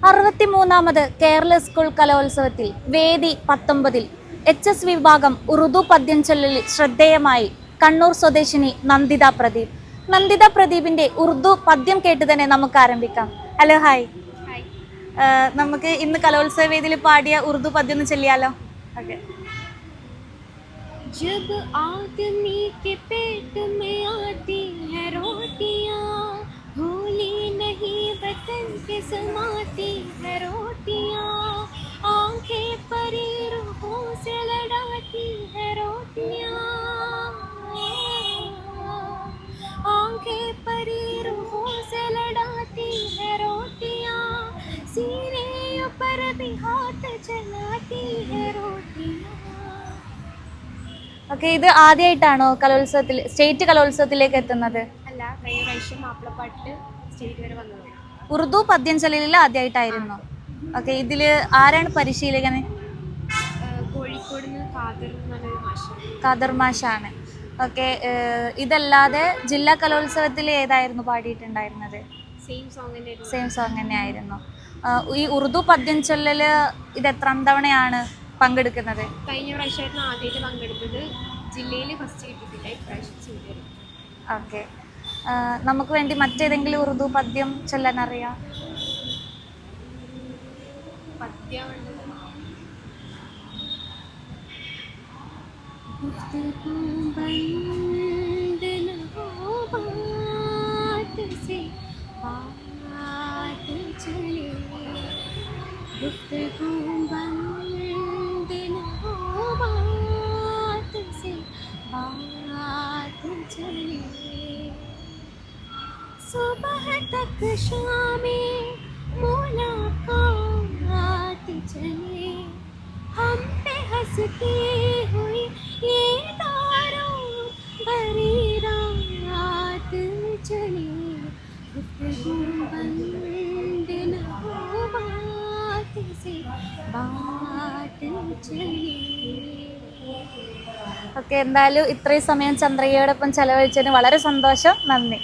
63ാമത് Kerala school കലോത്സവത്തിൽ വേദി 19 HS വിഭാഗം ഉറുദു പദ്യം ചൊല്ലലിൽ ശ്രദ്ധേയമായി കണ്ണൂർ സ്വദേശിനി നന്ദിത പ്രദീപ്. നന്ദിത പ്രദീപിന്റെ ഉറുദു പദ്യം കേട്ട് തന്നെ നമുക്ക് ആരംഭിക്കാം. Hello, hi. നമുക്ക് ഇന്ന് കലോത്സവ വേദിയിൽ പാടിയ ഉറുദു പദ്യം ഒന്ന് ചൊല്ലിയാലോ? ഓക്കെ. जब आदमी के पेट में आती है रोटियां, भूली नहीं वतन के समाती है रोटियां, आंखें परी रूहों से लड़ाती है रोटियां, आंखें परी रूहों से लड़ाती है रोटियां, सीने ऊपर भी हाथ चलाती है रोटियां. ഓക്കെ, ഇത് ആദ്യമായിട്ടാണോ കലോത്സവത്തിൽ സ്റ്റേറ്റ് കലോത്സവത്തിലേക്ക് എത്തുന്നത്? അല്ല, കഴിഞ്ഞ പ്രാവശ്യം മാപ്പിളപ്പാട്ട് സ്റ്റേറ്റ് വരെ വന്നത്. ഉറുദു പദ്യം ചൊല്ലലിൽ ആദ്യമായിട്ടായിരുന്നു. ഓക്കെ, ഇതിൽ ആരാണ് പരിശീലകൻ? കോഴിക്കോട് നിന്ന് ഖാദർ മാഷാണ്. ഓക്കെ, ഇതല്ലാതെ ജില്ലാ കലോത്സവത്തിൽ ഏതായിരുന്നു പാടിയിട്ടുണ്ടായിരുന്നത്? സെയിം സോങ് തന്നെയായിരുന്നു. ഈ ഉറുദു പദ്യം ചൊല്ലൽ ഇത് എത്രാം തവണയാണ് പങ്കെടുക്കുന്നത്? കഴിഞ്ഞ പ്രാവശ്യമായിരുന്നു ആദ്യമായിട്ട് പങ്കെടുത്തത്. ജില്ലയിൽ ഫസ്റ്റ് കിട്ടിയിട്ടില്ല, ഇപ്രാവശ്യം ചെയ്തു. ഓക്കെ, നമുക്ക് വേണ്ടി മറ്റേതെങ്കിലും ഉറുദു പദ്യം ചൊല്ലാൻ അറിയാം? പദ്യം सुबह तक शामें मुलाकात चले, हम पे हंसती हुई ये दारों भरी रात चले, गुफ्तगू बंद न हो बात से बात चले. ഓക്കെ, എന്തായാലും ഇത്രയും സമയം ചന്ദ്രികയോടൊപ്പം ചെലവഴിച്ചതിന് വളരെ സന്തോഷം. നന്ദി.